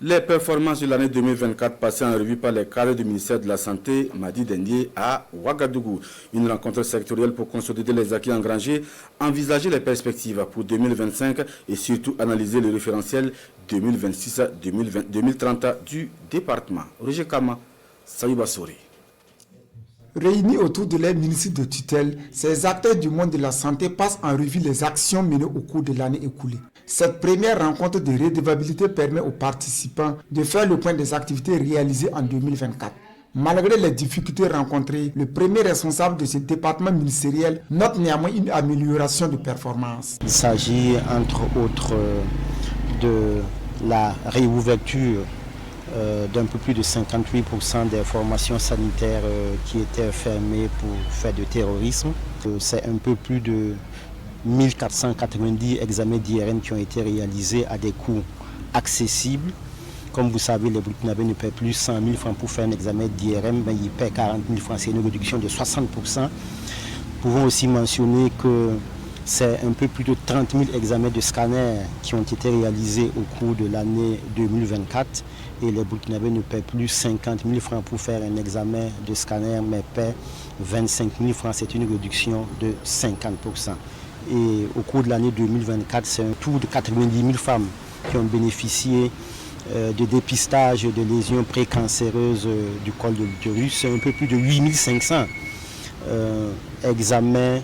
Les performances de l'année 2024 passées en revue par les cadres du ministère de la Santé mardi dernier à Ouagadougou. Une rencontre sectorielle pour consolider les acquis engrangés, envisager les perspectives pour 2025 et surtout analyser le référentiel 2026-2030 du département. Roger Kama, Sayouba Sori. Réunis autour de leurs ministres de tutelle, ces acteurs du monde de la santé passent en revue les actions menées au cours de l'année écoulée. Cette première rencontre de redevabilité permet aux participants de faire le point des activités réalisées en 2024. Malgré les difficultés rencontrées, le premier responsable de ce département ministériel note néanmoins une amélioration de performance. Il s'agit entre autres de la réouverture d'un peu plus de 58% des formations sanitaires qui étaient fermées pour faire de terrorisme. C'est un peu plus de 1490 examens d'IRM qui ont été réalisés à des coûts accessibles. Comme vous savez, les Burkinabés ne paient plus 100 000 francs pour faire un examen d'IRM, mais ils paient 40 000 francs, c'est une réduction de 60%. Nous pouvons aussi mentionner que c'est un peu plus de 30 000 examens de scanner qui ont été réalisés au cours de l'année 2024 et les Burkinabés ne paient plus 50 000 francs pour faire un examen de scanner, mais paient 25 000 francs, c'est une réduction de 50%. Et au cours de l'année 2024, c'est un tour de 90 000 femmes qui ont bénéficié de dépistage de lésions précancéreuses du col de l'utérus. C'est un peu plus de 8 500 examens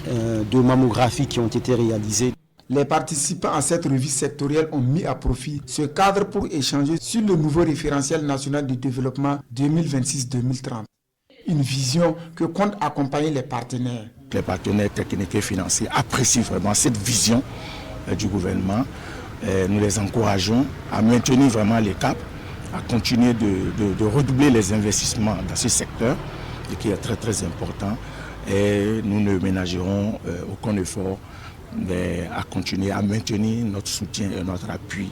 de mammographie qui ont été réalisés. Les participants à cette revue sectorielle ont mis à profit ce cadre pour échanger sur le nouveau référentiel national de développement 2026-2030. Une vision que comptent accompagner les partenaires. Les partenaires techniques et financiers apprécient vraiment cette vision du gouvernement. Nous les encourageons à maintenir vraiment les caps, à continuer de redoubler les investissements dans ce secteur, qui est très très important. Et nous ne ménagerons aucun effort à continuer à maintenir notre soutien et notre appui.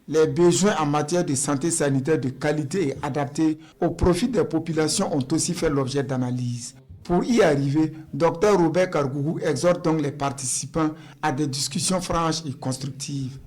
Les besoins en matière de santé sanitaire de qualité et adaptés au profit des populations ont aussi fait l'objet d'analyse. Pour y arriver, Dr Robert Kargougou exhorte donc les participants à des discussions franches et constructives.